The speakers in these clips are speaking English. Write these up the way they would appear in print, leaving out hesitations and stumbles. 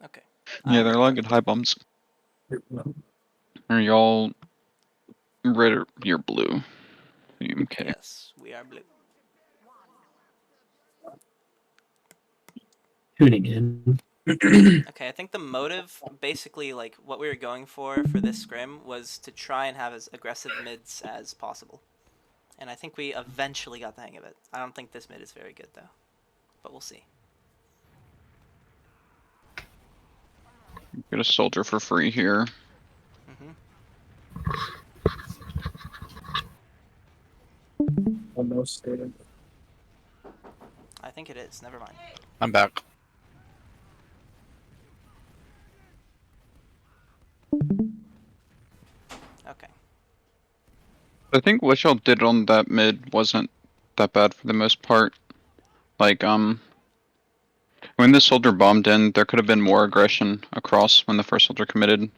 Okay. Yeah, I'm they're like good high bumps. Are y'all red or you're blue? Okay. Yes, we are blue. Tuning in. Okay, I think the motive, basically, like what we were going for this scrim, was to try and have as aggressive mids as possible. And I think we eventually got the hang of it. I don't think this mid is very good though, but we'll see. Get a soldier for free here. Mm-hmm. Almost there. I think it is. Never mind. I'm back. Okay. I think what y'all did on that mid wasn't that bad for the most part. Like, when the soldier bombed in, there could have been more aggression across when the first soldier committed,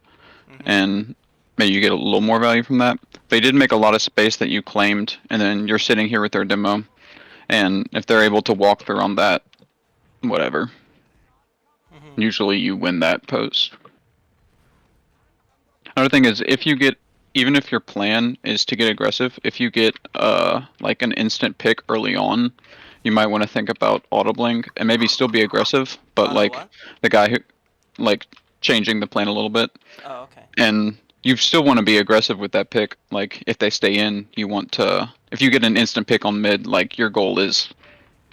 Mm-hmm. and maybe you get a little more value from that. They did make a lot of space that you claimed, and then you're sitting here with their demo, and if they're able to walk through on that, whatever. Mm-hmm. Usually you win that post. Another thing is if you get, even if your plan is to get aggressive, if you get like an instant pick early on, you might want to think about audibling and maybe still be aggressive, but Auto like what? the guy who like changing the plan a little bit, Oh, okay. and you still want to be aggressive with that pick. Like if they stay in, you want to, if you get an instant pick on mid, like your goal is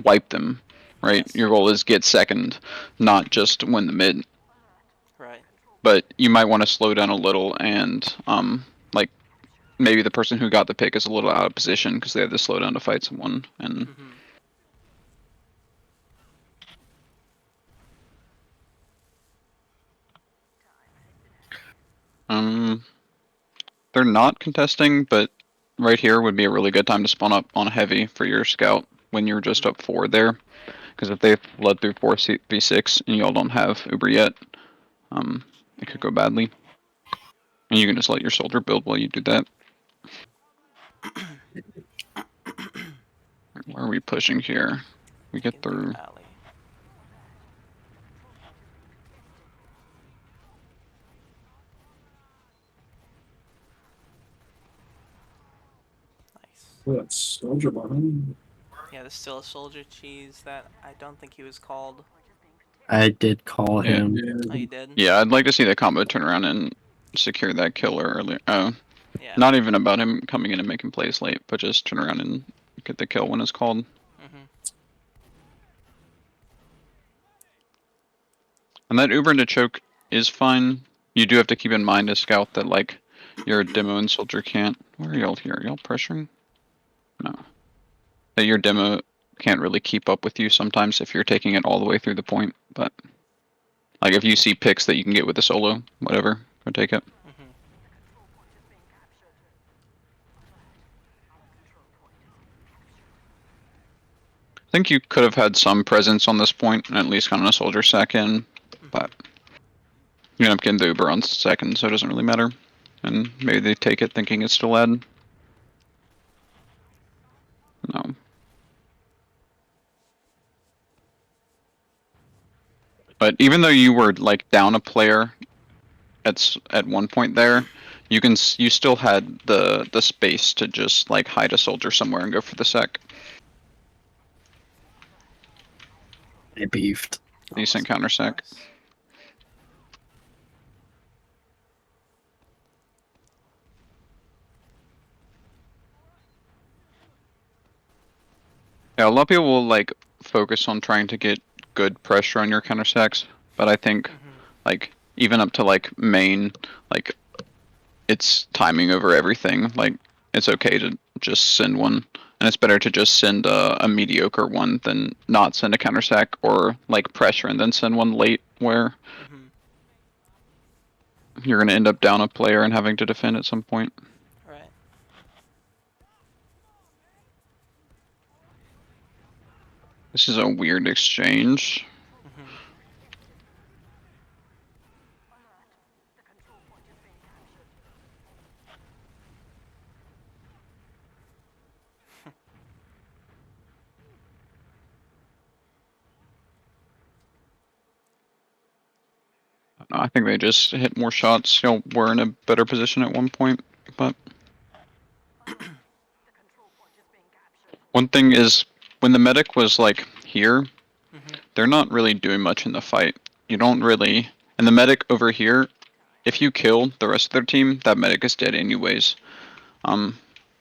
wipe them, right? Yes. Your goal is get second, not just win the mid. Right. But you might want to slow down a little and like maybe the person who got the pick is a little out of position because they had to slow down to fight someone. And Mm-hmm. um, they're not contesting, but right here would be a really good time to spawn up on a heavy for your scout when you're just Mm-hmm. up 4 there. Because if they led through 4v6 and y'all don't have Uber yet, it could go badly. And you can just let your soldier build while you do that. Where are we pushing here? We get Taking through through. alley. Nice. What soldier behind? Yeah, there's still a soldier cheese that I don't think he was called. I did call Yeah. him. Oh, you did? Yeah, I'd like to see the combo turn around and secure that killer earlier. Oh, Yeah. not even about him coming in and making plays late, but just turn around and get the kill when it's called. Mm-hmm. And that Uber into choke is fine. You do have to keep in mind as scout that like your demo and soldier can't. Where are y'all here? Are y'all pressuring? No. That your demo can't really keep up with you sometimes if you're taking it all the way through the point. But like if you see picks that you can get with the solo, whatever, go take it. Mm-hmm. I think you could have had some presence on this point and at least gotten a soldier sack in, Mm-hmm. but you end up getting the Uber on second, so it doesn't really matter. And maybe they take it thinking it's still ad. No. But even though you were like down a player at one point there, you still had the space to just like hide a soldier somewhere and go for the sec. I beefed. Decent Almost counter beat sec. Mars. Yeah, a lot of people will like focus on trying to get good pressure on your counter sacks, but I think Mm-hmm. like even up to like main, like it's timing over everything. Like it's okay to just send one, and it's better to just send a mediocre one than not send a counter sack or like pressure and then send one late where Mm-hmm. you're gonna end up down a player and having to defend at some point. Right. This is a weird exchange. Mm-hmm. I think they just hit more shots. Y'all were in a better position at one point, but one thing is when the medic was like here, Mhm. they're not really doing much in the fight. You don't really, and the medic over here, if you kill the rest of their team, that medic is dead anyways.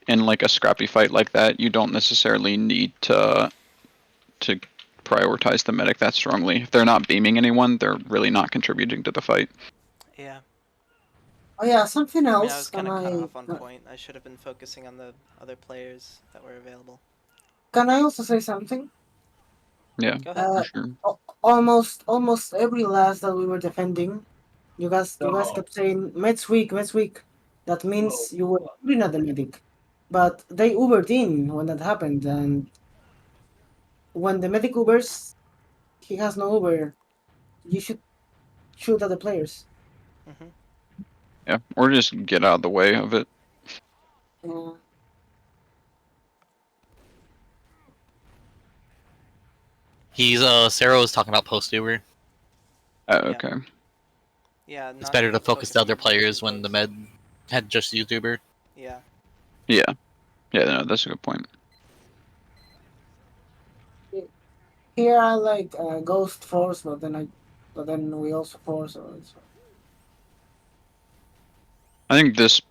In like a scrappy fight like that, you don't necessarily need to prioritize the medic that strongly. If they're not beaming anyone, they're really not contributing to the fight. Yeah. Oh yeah, something I mean, I else. was kind of cut off on Uh, point. I should have been focusing on the other players that were available. Can I also say something? Yeah, Go ahead. for sure. Almost every last that we were defending, you guys kept saying Mets weak, Mets weak. That means you were shooting at the medic, but they Ubered in when that happened, and when the medic Ubers, he has no Uber. You should shoot at the players. Mhm. Yeah, or just get out of the way of it. Uh, He's Sarah was talking about post Uber. Yeah. Okay. Yeah. It's not better to focus the focusing other on players two when the folks. med had just used Uber. Yeah. Yeah. Yeah, no, that's a good point. Here I like Ghost Force, but then we also force. So it's, I think this.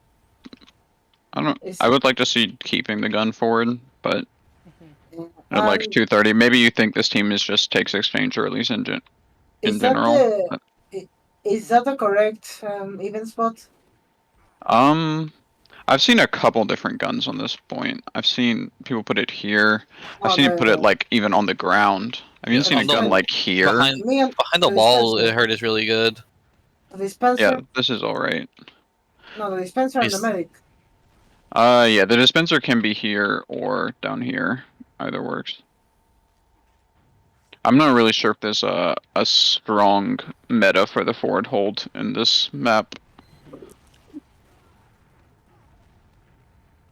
I don't. it's I would like to see keeping the gun forward, but Mhm. at like and 230, maybe you think this team is just takes exchange earlys in is that general. i- is that the correct even spot? I've seen a couple different guns on this point. I've seen people put it here. I've Oh, seen it put it the like even on the ground. I've even the seen a gun dispen- like here. Behind me and behind the the wall, dispenser. it hurt is really good. The Yeah, dispenser. this is alright. No, the dispenser and the He's- medic. Yeah, the dispenser can be here or down here. Either works. I'm not really sure if there's a strong meta for the forward hold in this map.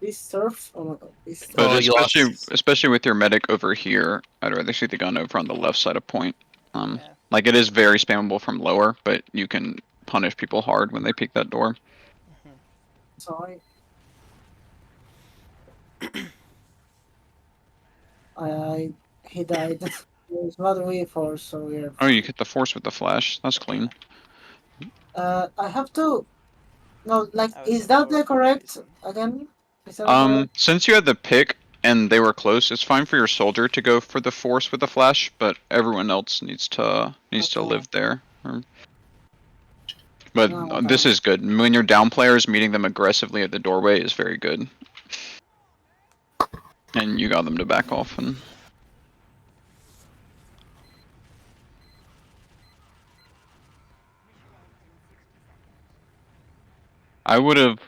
This surf. Oh my god. This surf. But Oh, you especially with your medic over here, I'd rather see the gun over on the left side of point. Yeah. Like it is very spammable from lower, but you can punish people hard when they peek that door. Mhm. Sorry. I he died. There's another way for so we're. Oh, you hit the force with the flash. That's clean. I have to. No, like, I was is in that the forward for no correct reason. again? Is that the correct? Since you had the pick and they were close, it's fine for your soldier to go for the force with the flash, but everyone else needs to Okay. live there. But No, this is good. When you're down players, meeting them aggressively at the doorway is very good. And you got them to back off. And I would have.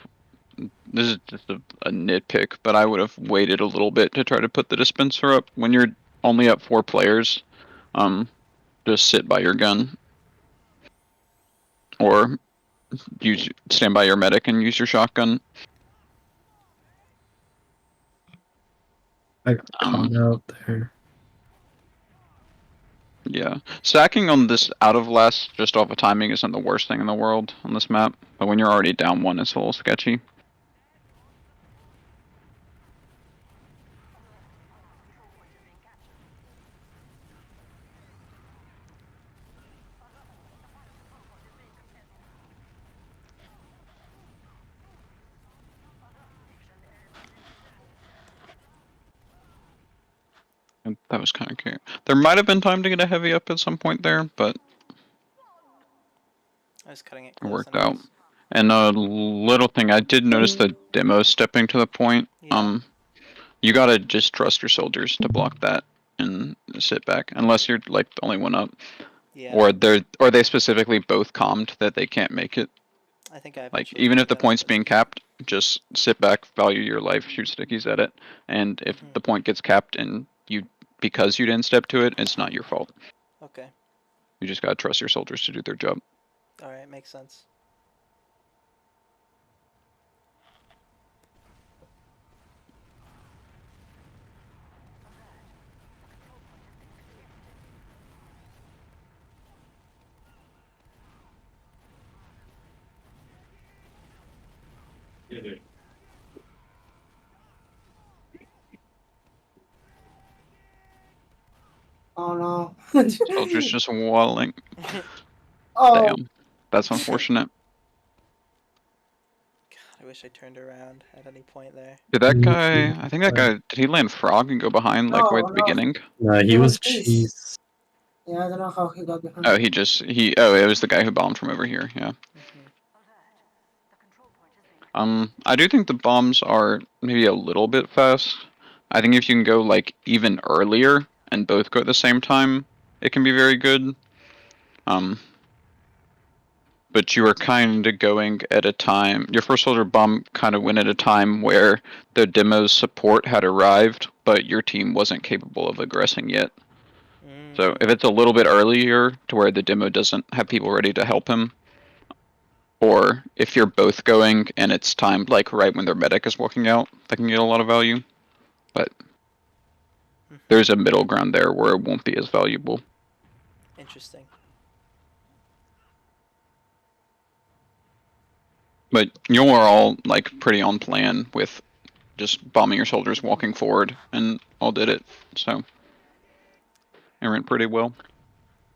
This is just a nitpick, but I would have waited a little bit to try to put the dispenser up. When you're only up 4 players, just sit by your gun. Or stand by your medic and use your shotgun. I got caught out there. Yeah, stacking on this out of last just off of timing isn't the worst thing in the world on this map, but when you're already down 1, it's a little sketchy. And that was kind of cute. There might have been time to get a heavy up at some point there, but I was cutting it it close worked out. anyways. And a little thing, I did notice the demo stepping to the point. Yeah. You gotta just trust your soldiers to block that and sit back, unless you're like the only one up, Yeah. or they specifically both calmed that they can't make it. I think I Like eventually even if figured the that out, point's but- being capped, just sit back, value your life, shoot stickies at it, and if Mhm. the point gets capped and because you didn't step to it, it's not your fault. Okay. You just gotta trust your soldiers to do their job. All right. Makes sense. Oh no. Soldier's just waddling. Oh, Damn. That's unfortunate. God, I wish I turned around at any point there. Did that guy, I think that guy, did he land frog and go behind like way at the no. beginning? No, he He was was cheese. cheese. Yeah, I don't know how he got behind. Oh, it was the guy who bombed from over here, yeah. I do think the bombs are maybe a little bit fast. I think if you can go like even earlier and both go at the same time, it can be very good. But you were kind of going at a time. Your first soldier bomb kind of went at a time where the demo's support had arrived, but your team wasn't capable of aggressing yet. So if it's a little bit earlier to where the demo doesn't have people ready to help him, or if you're both going and it's timed like right when their medic is walking out, that can get a lot of value. But there's a middle ground there where it won't be as valuable. Interesting. But you are all like pretty on plan with just bombing your soldiers, walking forward, and all did it. So it went pretty well.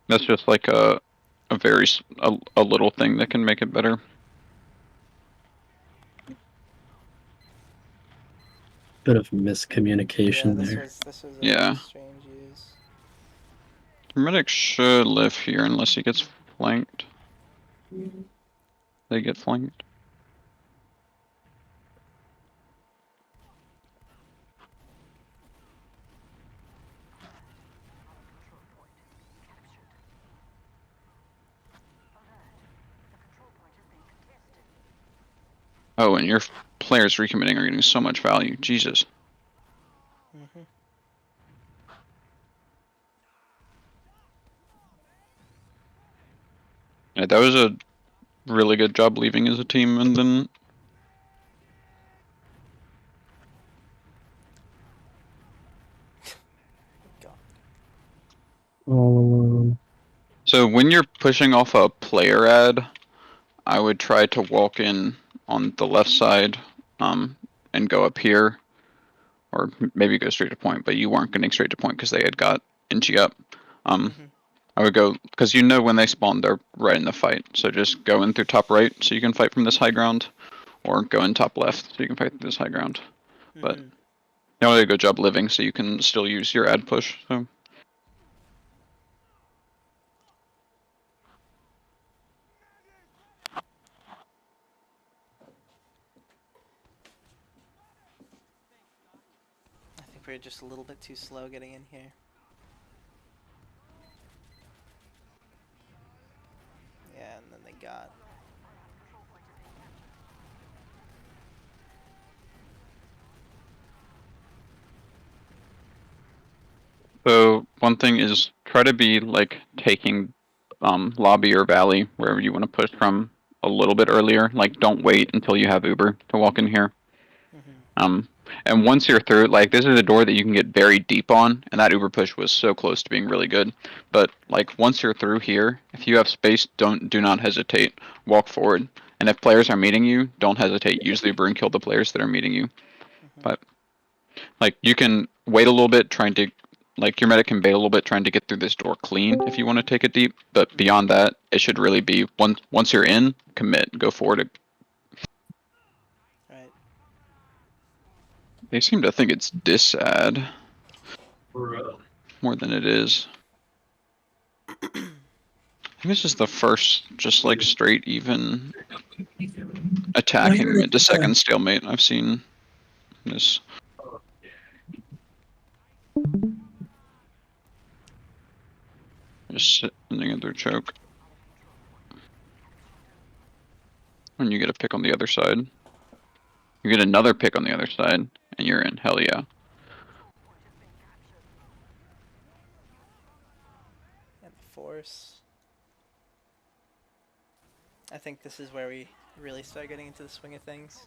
That's just like a little thing that can make it better. Bit of Yeah, miscommunication this there. was a Yeah. strange use. Your medic should live here unless he gets flanked. They get flanked. Oh, and your players recommitting are getting so much value. Jesus. Yeah, that was a really good job leaving as a team, and then God. All alone. so when you're pushing off a player ad, I would try to walk in on the left side, and go up here, or maybe go straight to point. But you weren't getting straight to point because they had got inchy up. I would go because you know when they spawn, they're right in the fight. So just go in through top right, so you can fight from this high ground, or go in top left, so you can fight through this high ground. But you did a good job living, so you can still use your ad push. So. I think we're just a little bit too slow getting in here. Yeah, and then they got. So one thing is try to be like taking lobby or valley wherever you want to push from a little bit earlier. Like don't wait until you have Uber to walk in here. And once you're through, like this is a door that you can get very deep on, and that Uber push was so close to being really good. But like once you're through here, if you have space, do not hesitate. Walk forward. And if players are meeting you, don't hesitate. Use the Uber and kill the players that are meeting you. But like you can wait a little bit trying to like your medic can bait a little bit trying to get through this door clean if you want to take it deep, but beyond that it should really be once you're in, commit, go forward. Right. They seem to think it's disad more than it is. I think this is the first just like straight even attacking mid to second stalemate I've seen this. Just sitting in their choke. And you get a pick on the other side. You get another pick on the other side, and you're in. Hell yeah. And the force. I think this is where we really start getting into the swing of things.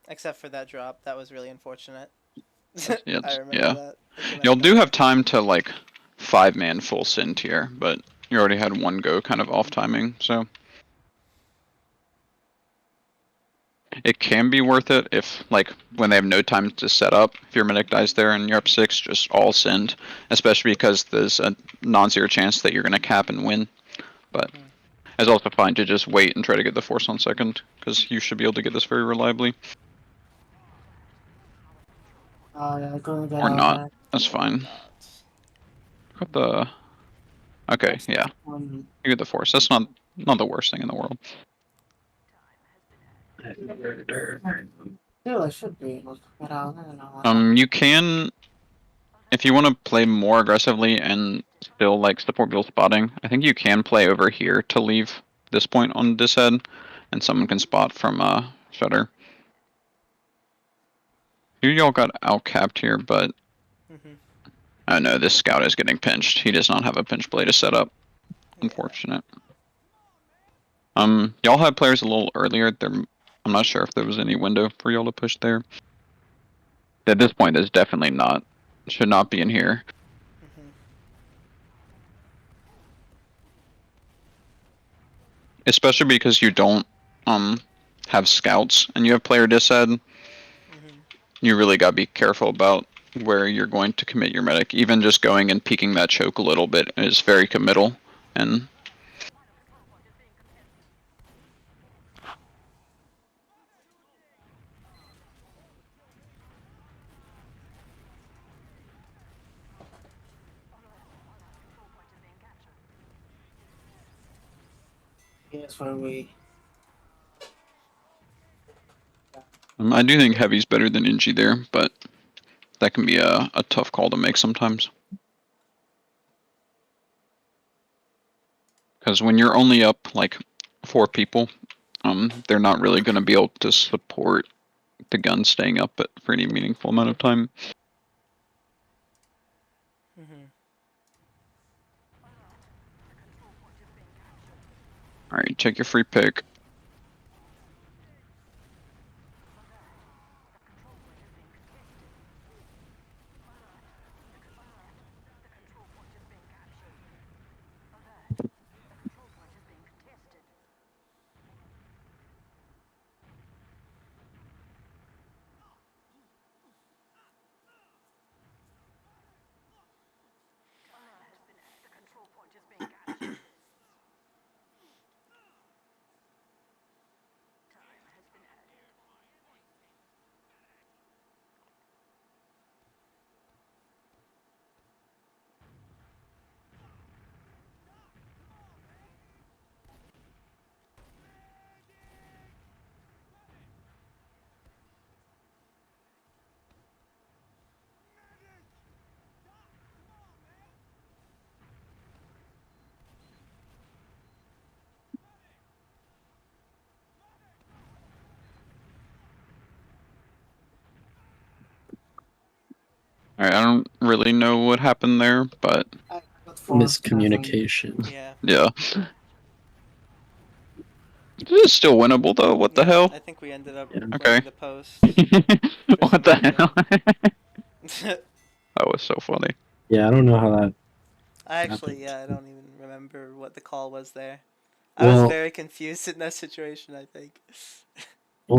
Except for that drop. That was really unfortunate. Yeah, I remember yeah. that. You'll do have time to like 5-man full send here, but you already had one go kind of off timing, so. It can be worth it if, like, when they have no time to set up, if your medic dies there and you're up 6, just all send. Especially because there's a non-zero chance that you're going to cap and win. But it's also fine to just wait and try to get the force on second, because you should be able to get this very reliably. Yeah, I couldn't get Or out not. there. That's Or fine. not. Got the... Okay, yeah. You get the force. That's not the worst thing in the world. Still, I should be able to get out. I don't know what happened. You can... If you want to play more aggressively and still, like, support build spotting, I think you can play over here to leave this point on this head, and someone can spot from, Shutter. Here y'all got out-capped here, but... Mhm. Oh no, this scout is getting pinched. He does not have a pinch blade to set up. Unfortunate. Y'all had players a little earlier. I'm not sure if there was any window for y'all to push there. At this point, there's definitely not. Should not be in here. Mhm. Especially because you don't have scouts and you have player disad. Mhm. You really gotta be careful about where you're going to commit your medic. Even just going and peeking that choke a little bit is very committal. And Here's where we. I do think heavy's better than Inji there, but that can be a tough call to make sometimes. Because when you're only up like 4 people, they're not really going to be able to support the gun staying up for any meaningful amount of time. Mhm. Alright, check your free pick. Alright, I don't really know what happened there, but I got forced, I think. Miscommunication. Yeah. yeah. This is still winnable though, what the Yeah. hell? I think we ended up Yeah. Okay. playing the posts for some What the reason. hell? That was so funny. Yeah, I don't know how that Actually, happened. yeah, I don't even remember what the call was there. I was Well, very confused in that situation, I think.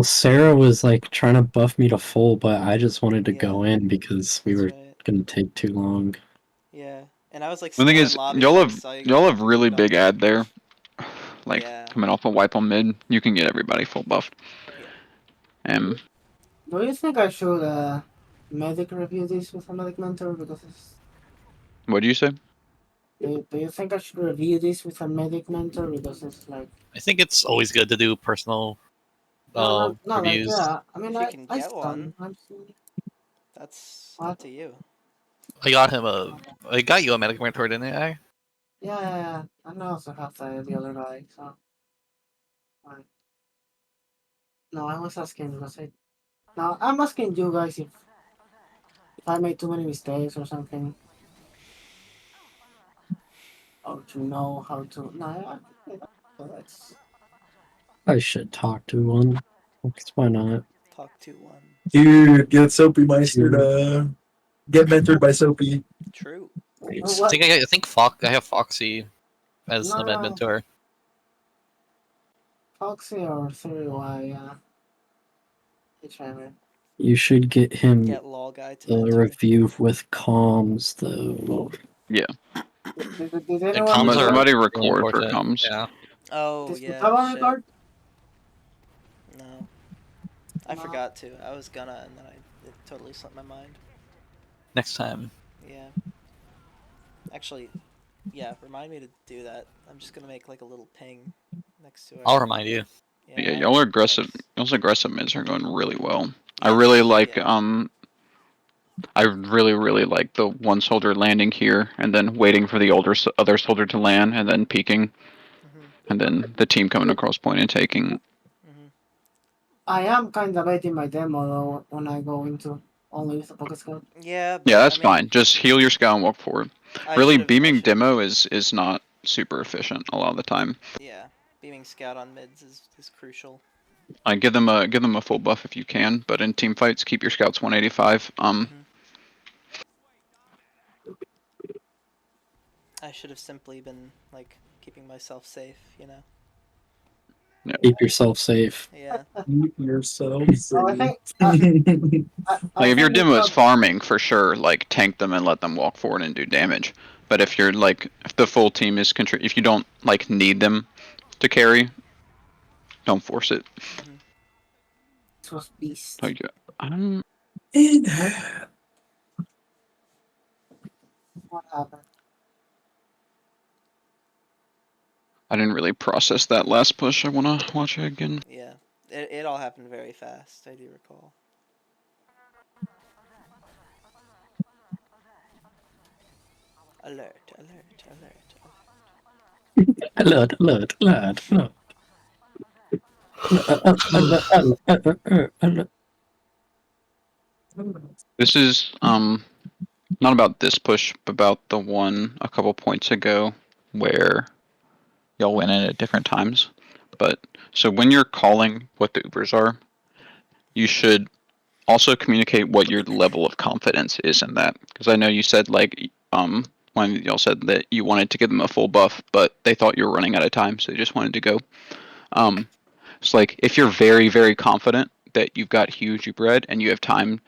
Sarah was like trying to buff me to full, but I just wanted to Yeah, go in because we that's were right. gonna take too long. Yeah. And I was like The thing still in is, lobby and I just saw you guys y'all make have the really cooldown big thing. ad there. Like Yeah. coming off a wipe on mid, you can get everybody full buffed. Yeah. And Do you think I should medic review this with a medic mentor? Because it's, what do you say? do you think I should review this with a medic mentor? Because it's like. I think it's always good to do personal No, like, reviews. yeah. I mean, If you can I get one, stun. I'm seeing. that's up What? to you. I got him a. I got you a medic mentor, didn't I? Yeah. And I also have the other guy, so. Fine. No, I was asking because I. No, I'm asking you guys if I made too many mistakes or something. Or to know how to. No, that's. I should talk to one. Because why not? Talk to one. Dude, get Soapy Meister to get mentored by Soapy. True. Oh, I what? think I have Foxy as the med No, mentor. Foxy or 3Y, yeah. It's fine, man. You should get him Get law guy to the mentor. review with comms though. Did And anyone comms are Somebody really record for important. comms. Yeah. Oh Does yeah. Gustavo Shit. record? No. I No. forgot to. I was gonna, and then it totally slipped my mind. Next time. Yeah. Actually, yeah. Remind me to do that. I'm just gonna make like a little ping next to it. I'll remind you. Yeah, I y'all are know, aggressive. thanks. Y'all's aggressive mids are going really well. I Yes, really like yeah. I really like the one soldier landing here and then waiting for the other soldier to land and then peeking Mhm. and then the team coming across point and taking. Mhm. I am kind of waiting my demo though when I go into only with the pocket scout. Yeah, Yeah, but that's I mean, fine. Just heal your scout and walk forward. I Really, should have. beaming demo is not super efficient a lot of the time. Yeah, beaming scout on mids is crucial. I give them a full buff if you can, but in team fights, keep your scouts 185. Mhm. I should have simply been like keeping myself safe, you know. Yeah. Keep yourself safe. Yeah. Keep yourself Oh, I safe. think I Like if your think it's demo is not. farming, for sure, like tank them and let them walk forward and do damage. But if you're like, if the full team is if you don't like need them to carry, don't force it. Mhm. It was beast. Like, In What happened? I didn't really process that last push. I wanna watch it again. Yeah. It all happened very fast. I do recall. Alert! Alert! Alert! Alert, alert, alert, alert. Alert. This is not about this push, but about the one a couple points ago where y'all went in at different times. But so when you're calling what the Ubers are, you should also communicate what your level of confidence is in that. Because I know you said like one of y'all said that you wanted to give them a full buff, but they thought you were running out of time, so they just wanted to go. It's like if you're very confident that you've got huge Uber and you have time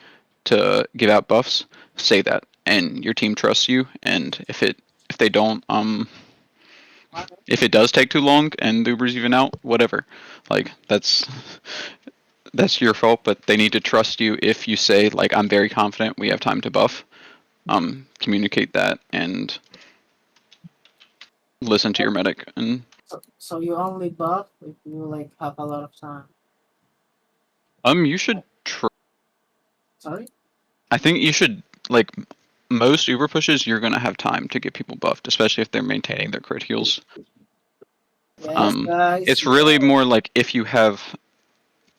to give out buffs, say that, and your team trusts you. And if they don't, if it does take too long and the Uber's even out, whatever, like that's your fault. But they need to trust you if you say like I'm very confident we have time to buff. Communicate that and listen to your medic. And So you only buff if you like have a lot of time. you should try. Sorry. I think you should like most Uber pushes. You're gonna have time to get people buffed, especially if they're maintaining their crit heals. Yes, guys. It's really more like if you have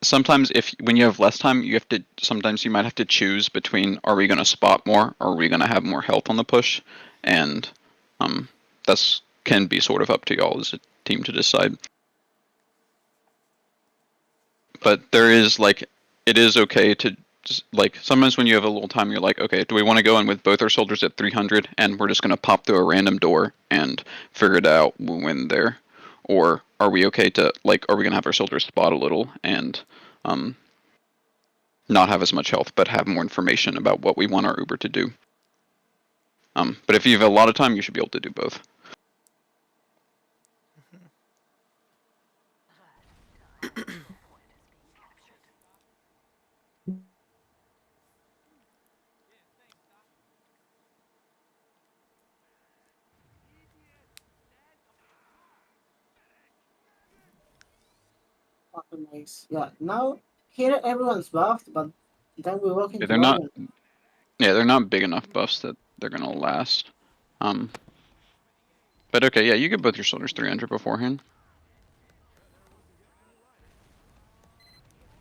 sometimes if when you have less time you have to sometimes you might have to choose between are we going to spot more or are we going to have more health on the push, and that's can be sort of up to y'all as a team to decide. But there is like it is okay to like sometimes when you have a little time you're like, okay, do we want to go in with both our soldiers at 300 and we're just going to pop through a random door and figure it out when there, or are we okay to like are we going to have our soldiers spot a little and not have as much health, but have more information about what we want our Uber to do. But if you have a lot of time, you should be able to do both. Fucking nice. Yeah. Now here everyone's buffed, but then we walk Yeah, into they're not. Logan. Yeah, they're not big enough buffs that they're gonna last. But okay, yeah, you get both your soldiers 300 beforehand.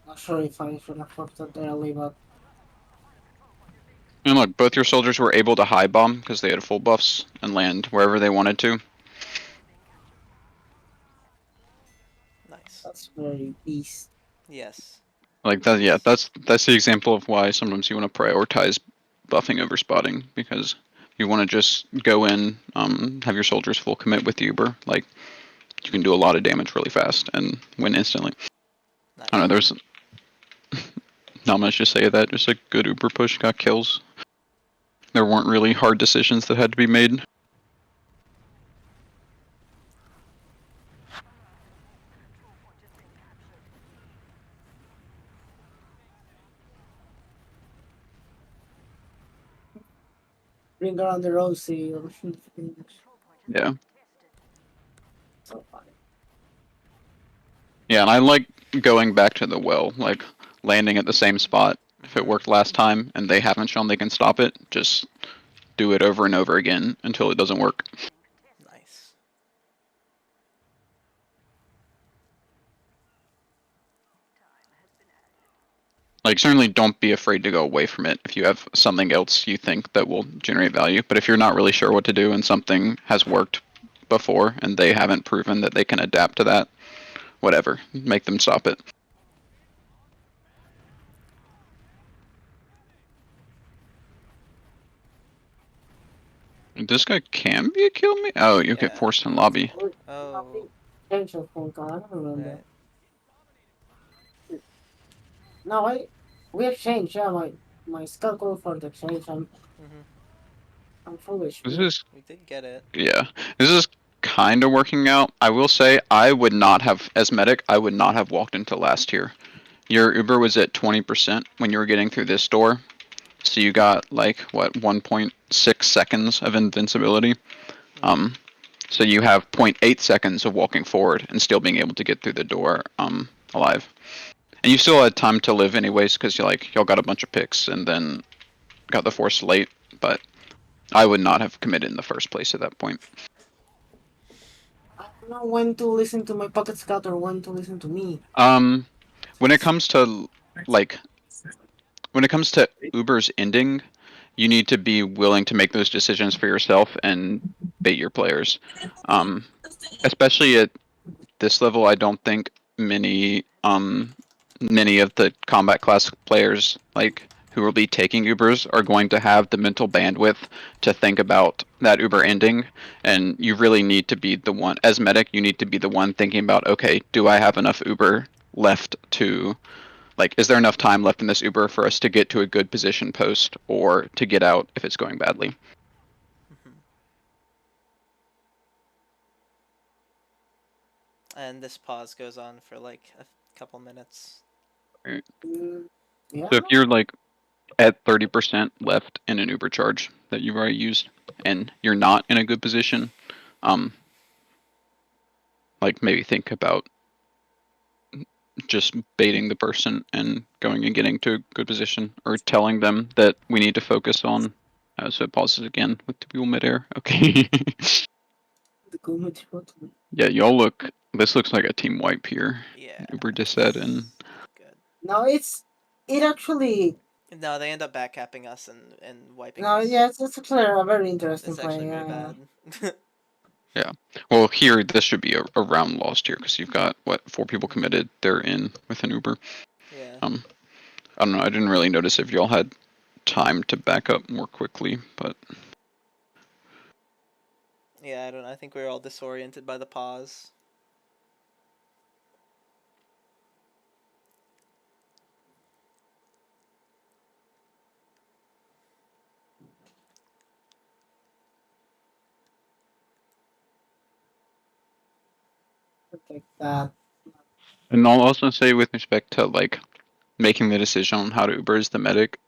Not sure if I should have fucked that early, but And look, both your soldiers were able to high bomb because they had full buffs and land wherever they wanted to. Nice. that's very beast. Yes. Like that, yeah, that's the example of why sometimes you want to prioritize buffing over spotting because you want to just go in, have your soldiers full commit with the Uber, like you can do a lot of damage really fast and win instantly. Nice. I don't know. Not much to say of that. Just a good Uber push, got kills. There weren't really hard decisions that had to be made. Bring around the Rosie. Yeah. So funny. Yeah, and I like going back to the well, like landing at the same spot. If it worked last time and they haven't shown they can stop it, just do it over and over again until it doesn't work. Nice. Like, certainly don't be afraid to go away from it if you have something else you think that will generate value. But if you're not really sure what to do and something has worked before and they haven't proven that they can adapt to that, whatever, make them stop it. This guy can be a kill me? Oh, you get Yeah. forced in lobby. Oh. Change your phone call. I don't remember. Right. No, we exchanged. Yeah, my skull call for the exchange. Mhm. I'm foolish. This is, We did get it. yeah, this is kind of working out. I will say I would not have, as medic, I would not have walked into last tier. Your Uber was at 20% when you were getting through this door. So you got like, what, 1.6 seconds of invincibility. So you have 0.8 seconds of walking forward and still being able to get through the door alive. And you still had time to live anyways because y'all got a bunch of picks and then got the force late. But I would not have committed in the first place at that point. I don't know when to listen to my pocket scout or when to listen to me. When it comes to like, when it comes to Uber's ending, you need to be willing to make those decisions for yourself and bait your players. Especially at this level, I don't think many of the combat class players who will be taking Ubers are going to have the mental bandwidth to think about that Uber ending. And you really need to be the one, as medic, you need to be the one thinking about, okay, do I have enough Uber left to, is there enough time left in this Uber for us to get to a good position post or to get out if it's going badly? Mhm. And this pause goes on for like a couple minutes. Yeah. So if you're at 30% left in an Uber charge that you've already used and you're not in a good position, maybe think about just baiting the person and going and getting to a good position or telling them that we need to focus on. So it pauses again with the people midair. Okay. Yeah, y'all look. This looks like a team wipe here. Yeah. Uber Disset and Good. No, it actually. No, they end up backcapping us and wiping No, us. yeah, it's actually a very interesting It's actually play. pretty bad. yeah. Well, here this should be a round lost here because you've got what 4 people committed. They're in with an Uber. Yeah. I don't know. I didn't really notice if y'all had time to back up more quickly, but Yeah, I don't know. I think we were all disoriented by the pause. Like that. and I'll also say with respect to making the decision on how to Uber as the medic,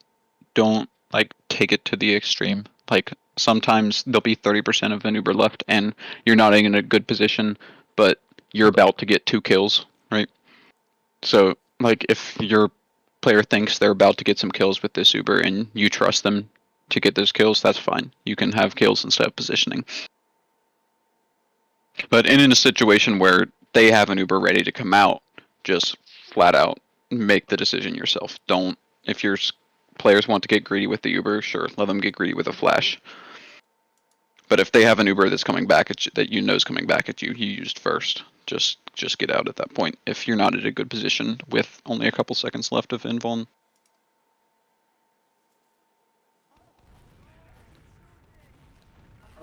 don't take it to the extreme. Sometimes there'll be 30% of an Uber left and you're not in a good position, but you're about to get 2 kills, right? So if your player thinks they're about to get some kills with this Uber and you trust them to get those kills, that's fine. You can have kills instead of positioning. But in a situation where they have an Uber ready to come out, just flat out make the decision yourself. Don't, if your players want to get greedy with the Uber, sure, let them get greedy with a flash. But if they have an Uber that's coming back at you, that you know is coming back at you, you used first. Just get out at that point. If you're not at a good position with only a couple seconds left of invuln.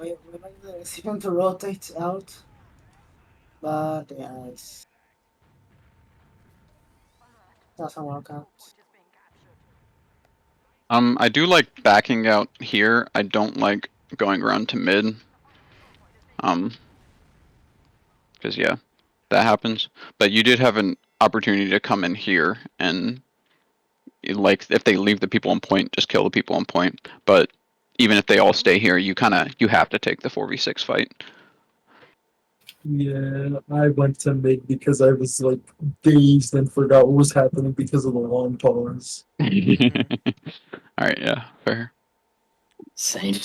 We made the decision to rotate out, but yeah, it doesn't work out. I do like backing out here. I don't like going around to mid. Because yeah, that happens. But you did have an opportunity to come in here and, like, if they leave the people on point, just kill the people on point. But even if they all stay here, you have to take the 4v6 fight. Yeah, I went to mid because I was like dazed and forgot what was happening because of the long pause. All right, yeah, fair. Same.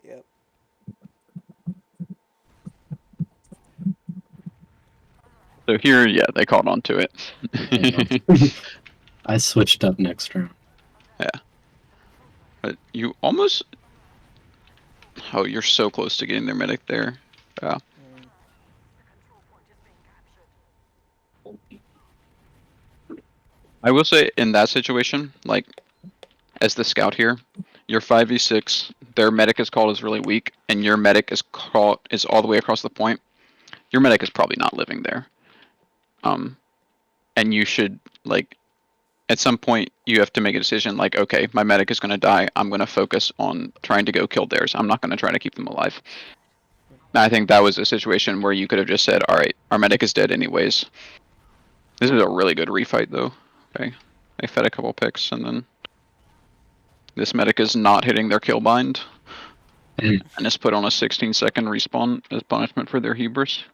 Yep. So here, yeah, they caught on to it. I switched up next round. But you almost. Oh, you're so close to getting their medic there. Yeah. I will say in that situation, like, as the scout here, your 5v6, their medic is called as really weak, and your medic is all the way across the point. Your medic is probably not living there. And you should, like, at some point you have to make a decision, like, okay, my medic is gonna die. I'm gonna focus on trying to go kill theirs. I'm not gonna try to keep them alive. And I think that was a situation where you could have just said, all right, our medic is dead anyways. This is a really good refight though. Okay, they fed a couple picks, and then this medic is not hitting their kill bind, and is put on a 16-second respawn as punishment for their hubris.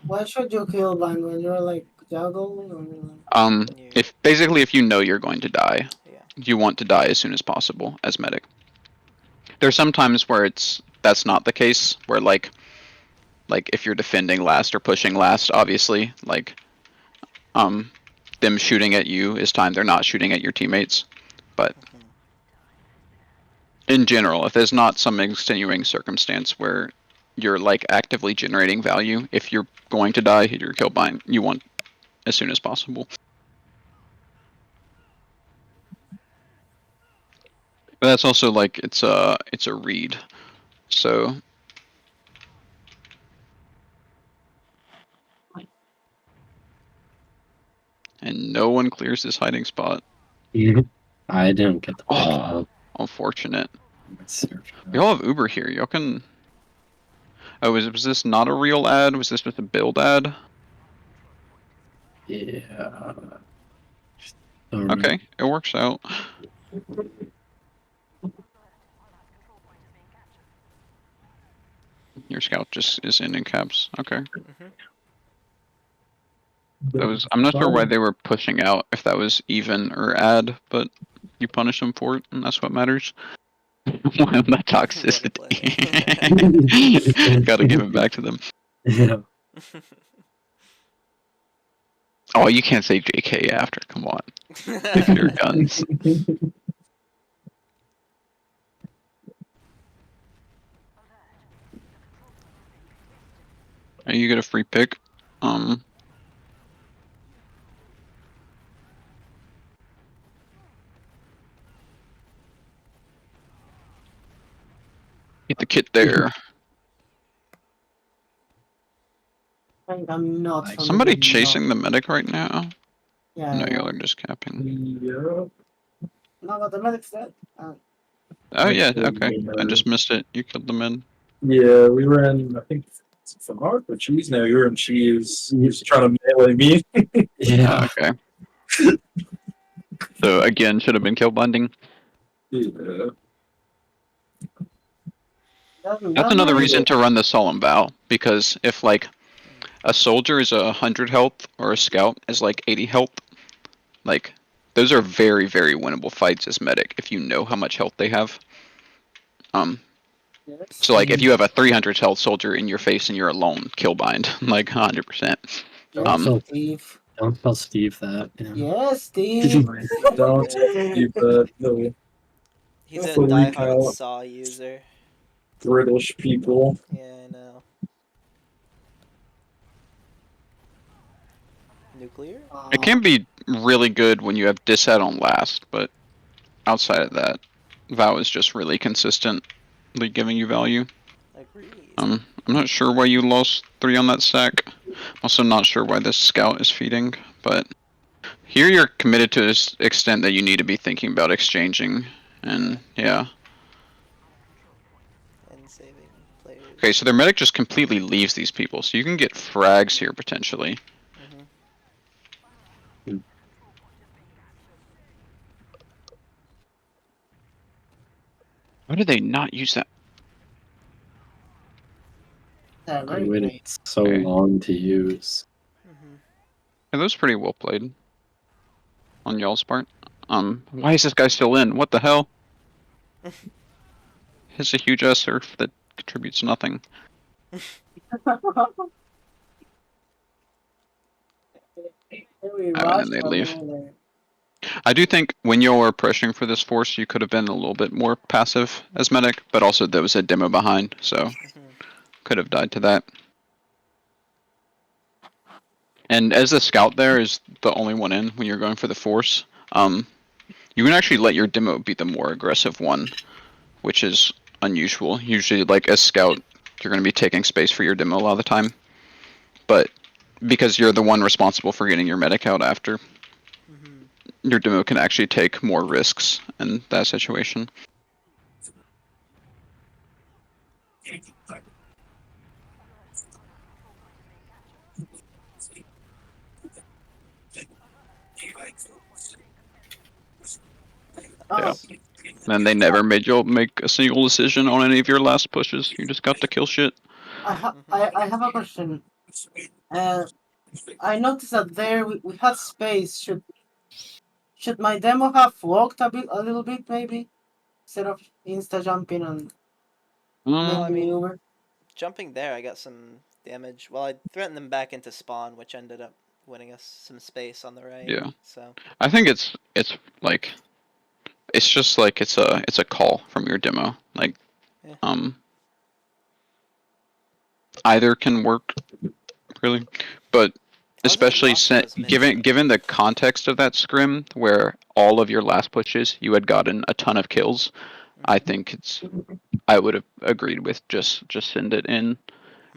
Why should you kill Bind when you're like juggle? Or... If you know you're going to die, Yeah. you want to die as soon as possible as medic. There's some times where that's not the case, where like if you're defending last or pushing last, obviously, like, them shooting at you is time they're not shooting at your teammates. But in general, if there's not some extenuating circumstance where you're like actively generating value, if you're going to die, hit your kill bind, you want as soon as possible. But that's also like it's a read, so. And no one clears this hiding spot. I didn't get the pick. Oh, unfortunate. We all have Uber here. Y'all can. Oh, was this not a real ad? Was this just a build ad? Yeah. Okay, it works out. Your scout just is in caps. Okay. I'm not sure why they were pushing out, if that was even or ad, but you punish them for it, and that's what matters. That toxicity. Gotta give it back to them. Yeah. Oh, you can't say JK after. Come on. Pick your guns. You get a free pick. Get the kit there. I'm not. Somebody chasing the medic right now? Yeah. No, Yeah. y'all are just capping. Yeah. No, but the medic's dead. Oh yeah, okay. I just missed it. You killed the mid. Yeah, we were in, I think, from Hard or Cheese. No, you were in Cheese. He was trying to melee me. Yeah. Okay. So again, should have been kill binding. Yeah. That's another reason to run the solemn vow, because if like a soldier is 100 health or a scout is like 80 health, like those are very, very winnable fights as medic if you know how much health they have. So like if you have a 300 health soldier in your face and you're alone, kill bind like 100%. Steve. Don't tell Steve that. Yeah. Yes, Steve. Don't keep that. No. He's a Freak diehard out. Saw user. British people. Yeah, I know. Nuclear? It can be really good when you have disad on last, but outside of that, vow is just really consistently giving you value. Agreed. I'm not sure why you lost 3 on that sack. Also not sure why this scout is feeding, but Here you're committed to this extent that you need to be thinking about exchanging, and yeah. And saving players. Okay, so their medic just completely leaves these people, so you can get frags here potentially. Why did they not use that? Yeah, I very waited great. so Okay. long to use. Yeah, that was pretty well played on y'all's part. Why is this guy still in? What the hell? It's a huge ass surf that contributes nothing. Very Oh, and then rushed they from leave. everywhere. I do think when you were pressuring for this force, you could have been a little bit more passive as medic, but also there was a demo behind, so could have died to that. And as the scout there is the only one in when you're going for the force, you can actually let your demo be the more aggressive one, which is unusual. Usually, like as scout, you're going to be taking space for your demo a lot of the time, but because you're the one responsible for getting your medic out after, your demo can actually take more risks in that situation. Yeah. Oh, And they never made you make a single decision on any of your last pushes. You just got to kill shit. I have a question. Uh, I noticed that there we had space. Should my demo have walked a little bit maybe instead of insta jumping and Well, I making mean, maneuver? jumping there, I got some damage. Well, I threatened them back into spawn, which ended up winning us some space on the right. Yeah. So I think it's like it's just like it's a call from your demo. Like Yeah. Either can work really, but I wasn't especially locking those mids, though. given the context of that scrim where all of your last pushes you had gotten a ton of kills, I think I would have agreed with just send it in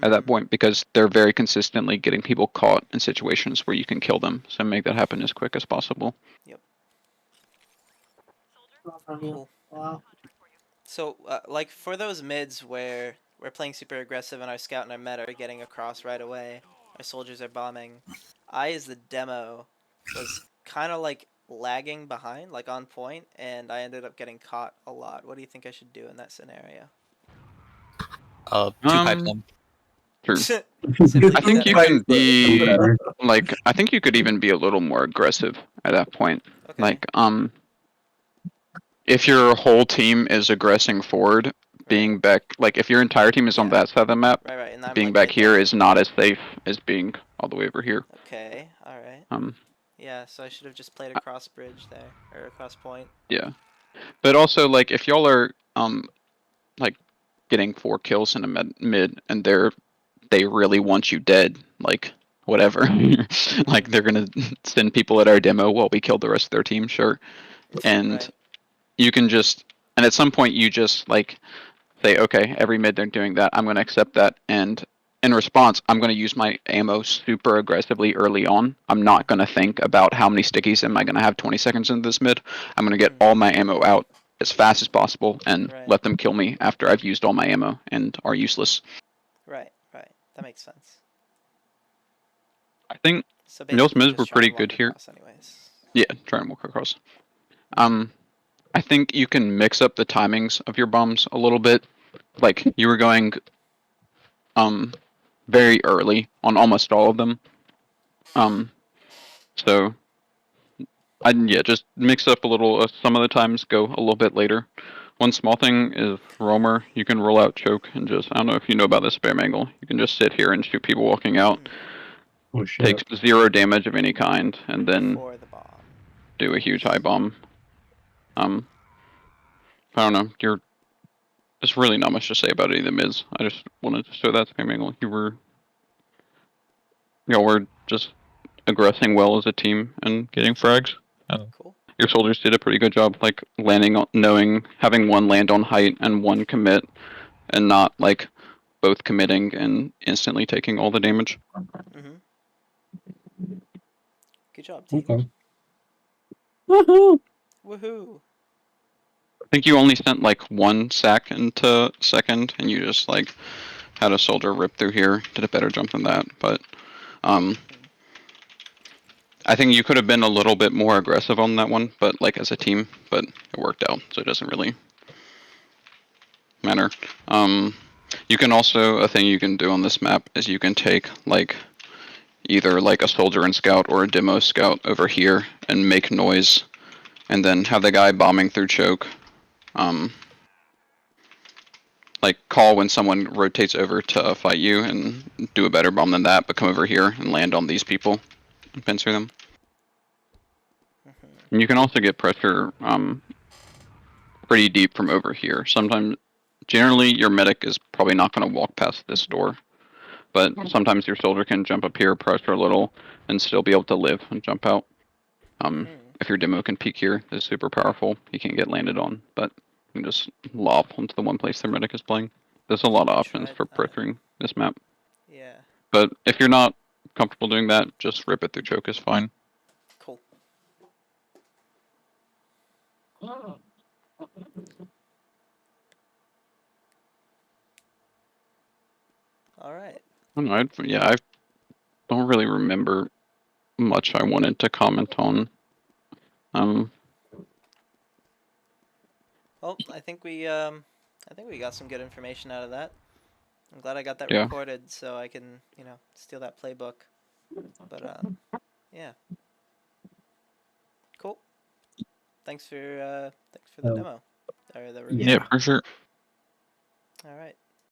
at that point because they're very consistently getting people caught in situations where you can kill them. So make that happen as quick as possible. Yep. From you. Cool. Wow. So, like for those mids where we're playing super aggressive and our scout and our med are getting across right away, our soldiers are bombing. I, as the demo, was kind of like lagging behind, like on point, and I ended up getting caught a lot. What do you think I should do in that scenario? Two pipe them. True. Sit I think you better. can be Better. like I think you could even be a little more aggressive at that point. Okay. Like if your whole team is aggressing forward, being Right. back like if your entire team is on Yeah. that side of the map, Right, and I'm being like back right here there. is not as safe as being all the way over here. Okay, alright. Yeah, so I should have just played across bridge there, or across point. Yeah. But also like if y'all are like getting 4 kills in a mid and they really want you dead, like whatever. Like they're gonna send people at our demo while we kill the rest of their team, sure. And Right. you can just and at some point you just like say, okay, every mid they're doing that, I'm gonna accept that, and in response, I'm gonna use my ammo super aggressively early on. I'm not gonna think about how many stickies am I gonna have 20 seconds in this mid. I'm gonna get all my ammo out as fast as possible and Right. let them kill me after I've used all my ammo and are useless. Right. That makes sense. I think So y'all's basically mids were just try pretty and walk good here. across anyways. Yeah, try and walk across. I think you can mix up the timings of your bombs a little bit. Like you were going very early on almost all of them. So yeah, just mix up a little. Some of the times go a little bit later. One small thing is roamer. You can roll out choke and just I don't know if you know about this spam angle. You can just sit here and shoot people walking out. Oh shit. Takes 0 damage of any kind, and then For the bomb. do a huge high bomb. I don't know. There's really not much to say about any of the mids. I just wanted to show that spam angle. Y'all were just aggressing well as a team and getting frags. Cool. Your soldiers did a pretty good job, like landing on, having one land on height and one commit, and not like both committing and instantly taking all the damage. Good job, team. Okay. Woohoo! Woohoo! I think you only sent like one sack into second, and you just like had a soldier rip through here. Did a better jump than that, but I think you could have been a little bit more aggressive on that one, but like as a team, but it worked out, so it doesn't really matter. You can also, a thing you can do on this map is you can take like either like a soldier and scout or a demo scout over here and make noise, and then have the guy bombing through choke. Like call when someone rotates over to fight you and do a better bomb than that, but come over here and land on these people and pincer them. And you can also get pressure pretty deep from over here. Sometimes, generally, your medic is probably not going to walk past this door, but sometimes your soldier can jump up here, pressure a little, and still be able to live and jump out. If your demo can peek here, it's super powerful. He can't get landed on, but you can just lob onto the one place their medic is playing. There's a lot of options Tried for that. pressuring this map. Yeah. But if you're not comfortable doing that, just rip it through choke is fine. Cool. All right. I don't really remember much I wanted to comment on. Well, I think we got some good information out of that. I'm glad I got that Yeah. recorded so I can, steal that playbook. But yeah. Cool. Thanks for the Oh. demo or the review. Yeah, for sure. All right.